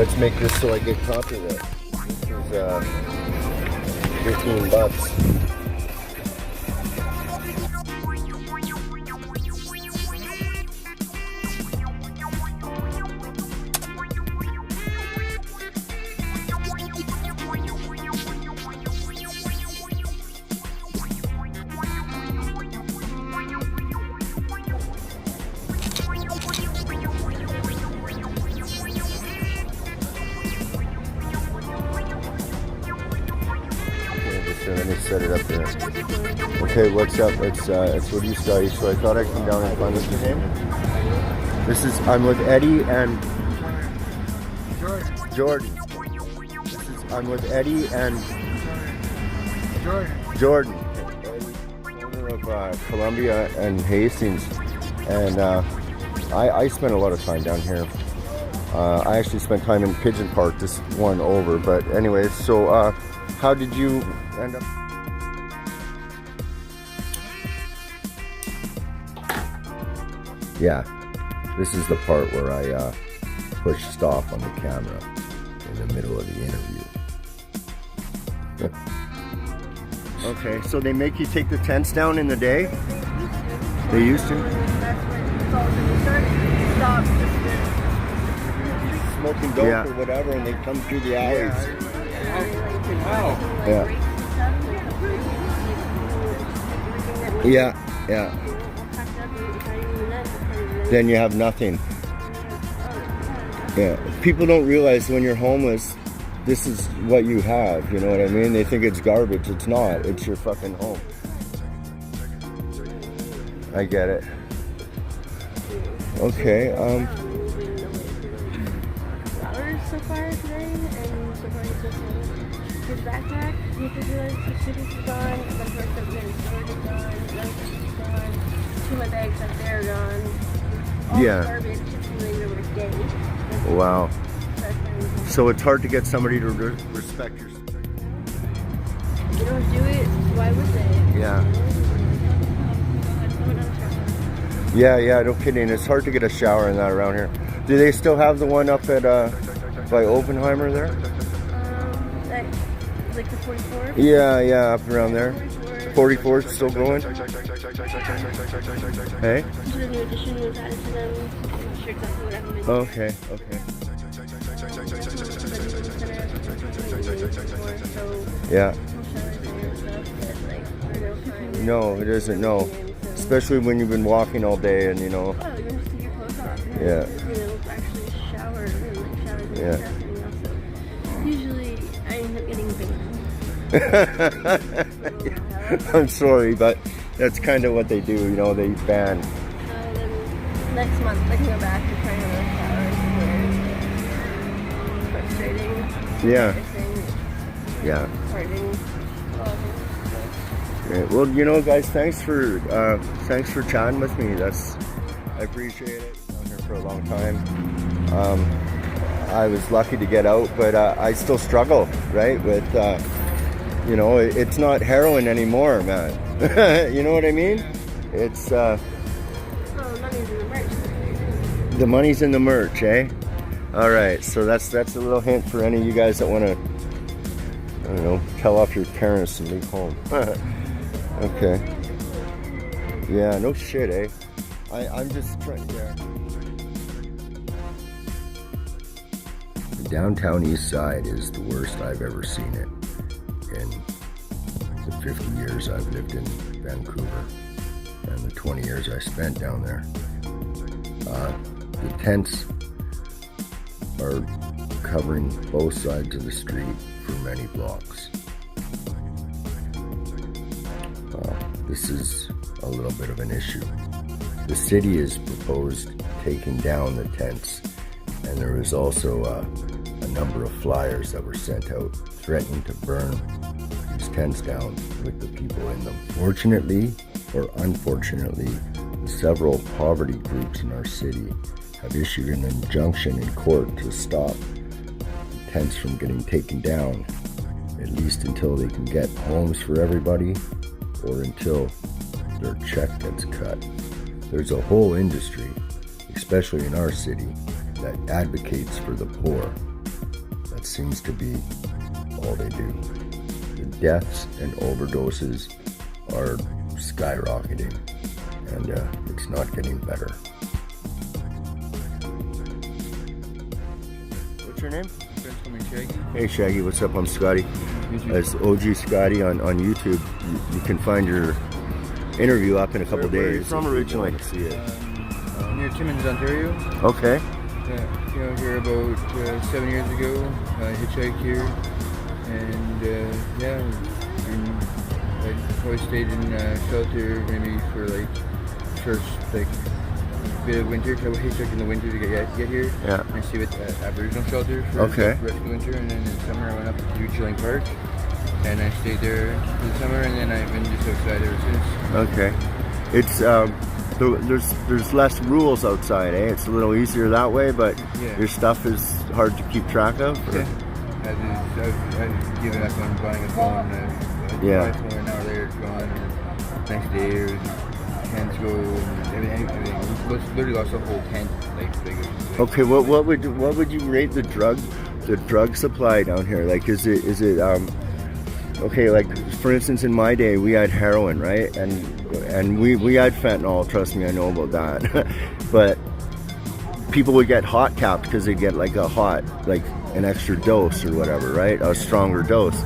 Let's make this so I get copyright. This is $15. Let me set it up there. Okay, what's up? It's what you saw. So I thought I'd come down and find what's your name? I'm with Eddie and Jordan. I'm with Eddie and Jordan. Owner of Columbia and Hastings, and I spent a lot of time down here. I actually spent time in Pigeon Park, this one over. But anyways, so how did you end up? Yeah, this is the part where I push stop on the camera in the middle of the interview. Okay, so they make you take the tents down in the day? They used to? Smoking dope or whatever, and they come through the alleys. Yeah. Then you have nothing. Yeah. People don't realize when you're homeless, this is what you have. You know what I mean? They think it's garbage. It's not. It's your fucking home. I get it. Okay. Flowers so far today, and so far he's just his backpack. He just realized his suitcase is gone, and then first up his storage is gone, his lunch is gone, 2 of my bags up there are gone. All the garbage just really over a day. Wow. So it's hard to get somebody to respect your. They don't do it, why would they? Yeah, no kidding. It's hard to get a shower in that around here. Do they still have the one up at by Oppenheimer there? Like the 44? Yeah, up around there. 44 still going? Hey? The new addition was added to them. I'm not sure exactly what happened. Okay. Yeah. No, it isn't. No, especially when you've been walking all day and you know. Oh, you're gonna take your clothes off. And, actually shower and showers and also. Usually, I end up getting banned. I'm sorry, but that's kind of what they do. You know, they ban. Then next month I can go back and try another showers. Frustrating. Yeah. Yeah, well, you know, guys, thanks for chatting with me. I appreciate it. I've been here for a long time. I was lucky to get out, but I still struggle, right? With you know, it's not heroin anymore, man. You know what I mean? It's the money's in the merch, eh? All right, so that's a little hint for any of you guys that want to, I don't know, tell off your parents and leave home. Okay. Yeah, no shit, eh? I'm just trying. Yeah. The downtown east side is the worst I've ever seen it in the 50 years I've lived in Vancouver and the 20 years I spent down there. The tents are covering both sides of the street for many blocks. This is a little bit of an issue. The city has proposed taking down the tents, and there was also a number of flyers that were sent out threatening to burn these tents down with the people in them. Fortunately, or unfortunately, several poverty groups in our city have issued an injunction in court to stop tents from getting taken down, at least until they can get homes for everybody or until their check gets cut. There's a whole industry, especially in our city, that advocates for the poor That seems to be all they do. The deaths and overdoses are skyrocketing, and it's not getting better. What's your name? Shaggy. Hey Shaggy, what's up? I'm Scotty. It's OG Scotty on YouTube. You can find your interview up in a couple days. Where are you from originally? To see it. Near Timmins, Ontario. Okay. Came out here about 7 years ago. Hitchhiked here, and I always stayed in shelter maybe for like first like bit of winter. I hitchhiked in the winter to get here. Yeah. And stayed with Aboriginal shelter for the rest of the winter, and then in the summer I went up to Chilling Park, and I stayed there for the summer, and then I've been just outside ever since. Okay. It's there's less rules outside, eh? It's a little easier that way, but your stuff is hard to keep track of. Yeah. I've given up on buying a phone. I bought a phone, an hour later it's gone. And next day it was can't go, and everything. We literally lost the whole tent. Okay, what would you rate the drug supply down here? Like, is it okay? Like, for instance, in my day, we had heroin, right? And we had fentanyl. Trust me, I know about that. But people would get hot capped because they get like an extra dose or whatever, right? A stronger dose.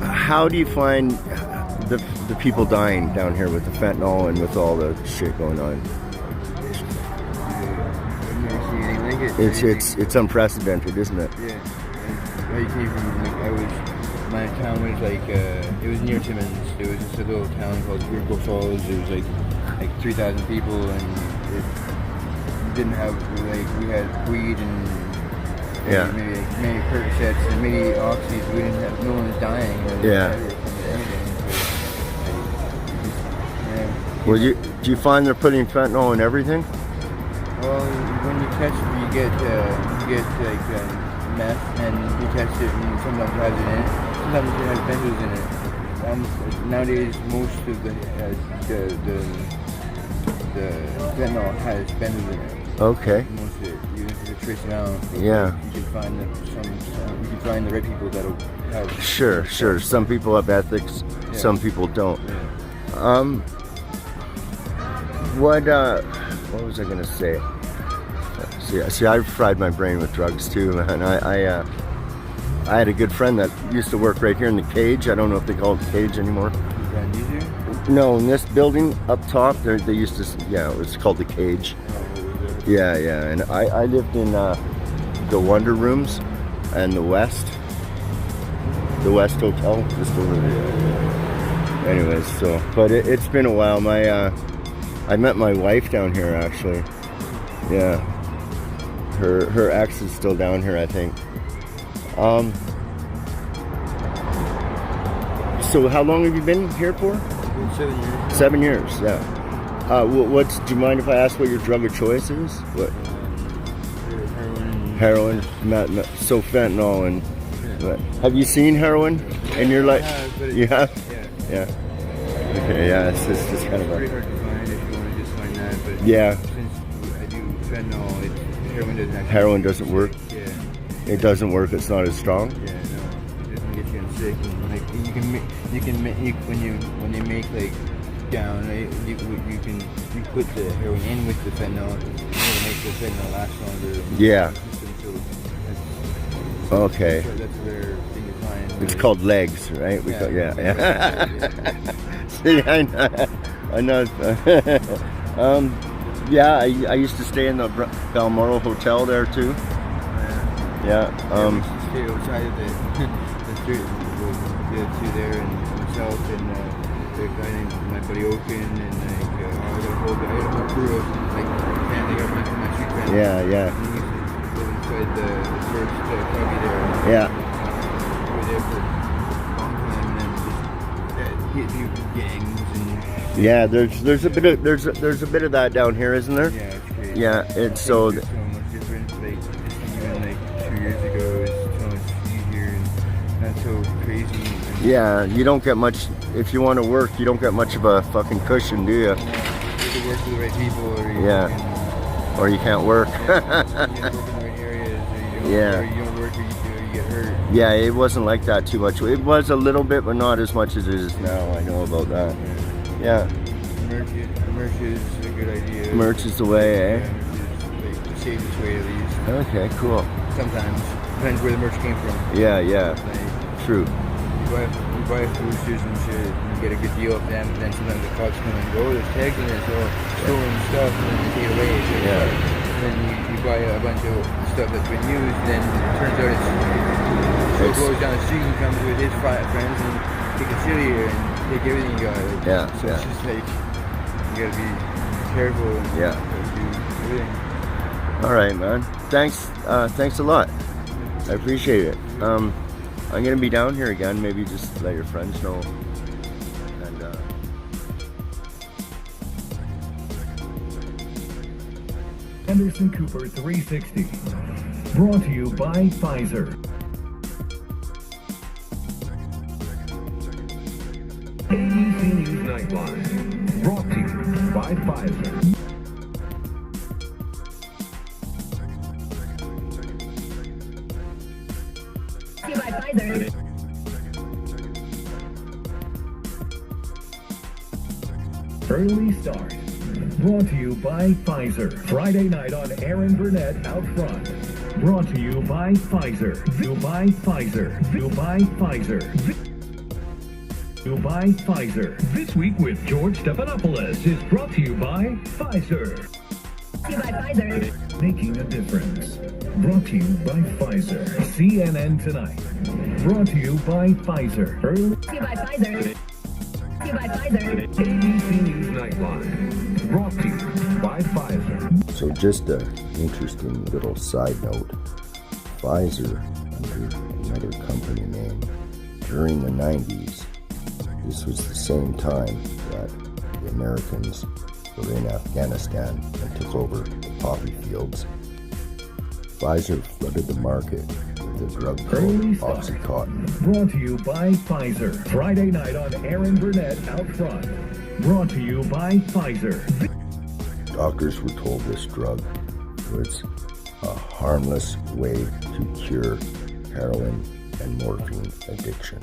How do you find the people dying down here with the fentanyl and with all the shit going on? It's unprecedented, isn't it? Yeah. I came from my town was it was near Timmins. It was just a little town called Rico Falls. It was like 3,000 people, and it didn't have we had weed and maybe Percocets and maybe oxys. We didn't have, no one was dying. Well, do you find they're putting fentanyl in everything? Well, when you test it, you get meth, and you test it, and sometimes it has it in it. Sometimes it has benzos in it. Nowadays, most of the fentanyl has benzos in it. Okay. Most of it, you have to trace it out. Yeah. You can find you can find the right people that'll have. Sure. Some people have ethics, some people don't. Yeah. What was I gonna say? See, I've fried my brain with drugs too, man. I had a good friend that used to work right here in the Cage. I don't know if they call it the Cage anymore. No, in this building up top, they used to. Yeah, it was called the Cage. Yeah, and I lived in the Wonder Rooms and the West Hotel, just over there. Anyways, but it's been a while. I met my wife down here actually. Yeah, her ex is still down here, I think. So how long have you been here for? 7 years. 7 years, yeah. Do you mind if I ask what your drug of choice is? What? Heroin, so fentanyl and. Yeah. Have you seen heroin in your life? You have? Yeah. Okay, yeah, it's just kind of. It's pretty hard to find if you want to just find that, but yeah. Since I do fentanyl, heroin doesn't actually. Heroin doesn't work. Yeah. It doesn't work. It's not as strong. Yeah, no, it doesn't get you sick. And, when they make down, you put the heroin in with the fentanyl to make the fentanyl last longer. Yeah. Okay. That's their thing to find. It's called legs, right? See, I know. I used to stay in the Balmoral Hotel there too. Yeah. We used to stay outside of the street. The two there, and myself and the guy named my buddy Oaken, and I had a whole crew of family, my street family. Yeah. And he used to live inside the first cubby there. Yeah. We were there for a long time, and then just gangs and. Yeah, there's a bit of that down here, isn't there? Yeah, it's crazy. Yeah, it's so. It's so much different. Even 2 years ago, it's so much easier and not so crazy. Yeah, you don't get much. If you want to work, you don't get much of a fucking cushion, do you? You have to work with the right people, or you or you can't work. you have to work in the right areas, or you Yeah. Or you don't work or you get hurt. Yeah, it wasn't like that too much. It was a little bit, but not as much as it is now. I know about that. Yeah. Merch is a good idea. Merch is the way, eh? Yeah, merch is like the safest way at least. Okay, cool. Sometimes. Depends where the merch came from. Yeah, yeah. Like, True. you buy boosters and shit, and you get a good deal of them, and then sometimes the cops come and go, oh, there's tags in this, or stolen stuff, and then they take it away. So and then you buy a bunch of stuff that's been used, and then it turns out it goes down the street and comes with his friends and take a sillier and take everything you got. Like, so it's just like, you gotta be careful and you gotta do everything. All right, man. Thanks a lot. I appreciate it. I'm gonna be down here again. Maybe just let your friends know. And Anderson Cooper 360. Brought to you by Pfizer. ABC News Nightline. Brought to you by Pfizer. By Pfizer. Early Start. Brought to you by Pfizer. Friday night on Aaron Burnett Out Front. Brought to you by Pfizer. You by Pfizer. You by Pfizer. You by Pfizer. This week with George Stephanopoulos is brought to you by Pfizer. You by Pfizer. Making a difference. Brought to you by Pfizer. CNN Tonight. Brought to you by Pfizer. Early. You by Pfizer. You by Pfizer. ABC News Nightline. Brought to you by Pfizer. so just an interesting little side note. Pfizer, under another company name, during the 90s, this was the same time that the Americans were in Afghanistan and took over the poppy fields. Pfizer flooded the market with a drug called Oxycontin. Brought to you by Pfizer. Friday night on Aaron Burnett Out Front. Brought to you by Pfizer. Doctors were told this drug was a harmless way to cure heroin and morphine addiction.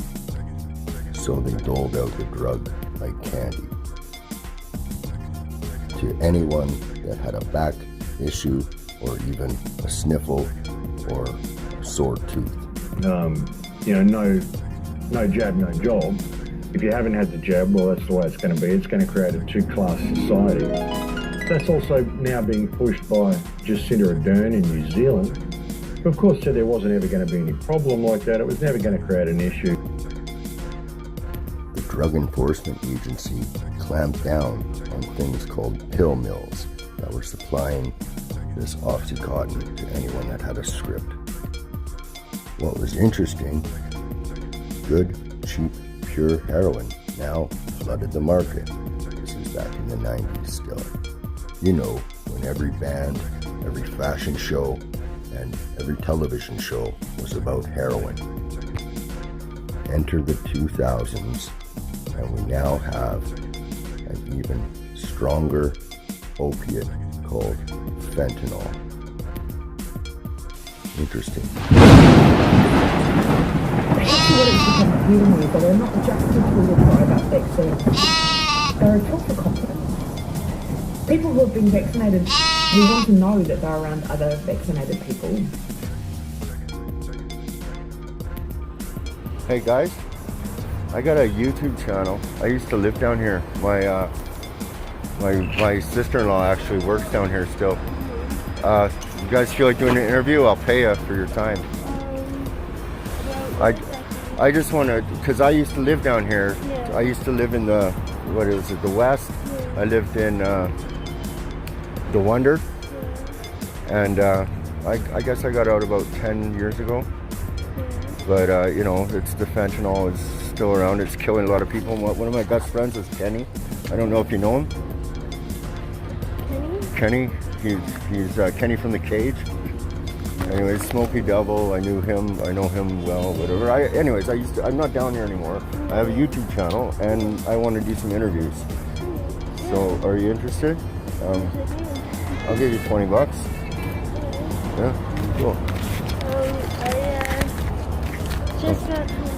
So they doled out the drug like candy to anyone that had a back issue or even a sniffle or a sore tooth. No jab, no job. If you haven't had the jab, well, that's the way it's going to be. It's going to create a two-class society. That's also now being pushed by Jacinda Ardern in New Zealand, who of course said there wasn't ever going to be any problem like that. It was never going to create an issue. The Drug Enforcement Agency clamped down on things called pill mills that were supplying this Oxycontin to anyone that had a script. What was interesting, good, cheap, pure heroin now flooded the market. This is back in the 90s still. You know, when every band, every fashion show, and every television show was about heroin. Enter the 2000s, and we now have an even stronger opiate called fentanyl. Interesting. Actually, what it's become dealing with, they're not just a tool to cry about vaccines. They're a tool for confidence. People who have been vaccinated, we want to know that they're around other vaccinated people. Hey guys, I got a YouTube channel. I used to live down here. My sister-in-law actually works down here still. You guys feel like doing an interview? I'll pay you for your time. I just want to, because I used to live down here. Yeah. I used to live in the, what is it, the West. Yeah. I lived in the Wonder. Yeah. And I guess I got out about 10 years ago. But, it's the fentanyl is still around. It's killing a lot of people. One of my best friends is Kenny. I don't know if you know him. Kenny? He's Kenny from The Cage. Anyways, Smokey Devil, I knew him. I know him well, whatever. I'm not down here anymore. I have a YouTube channel, and I want to do some interviews. So, are you interested? I'll give you $20. Yeah, cool. Just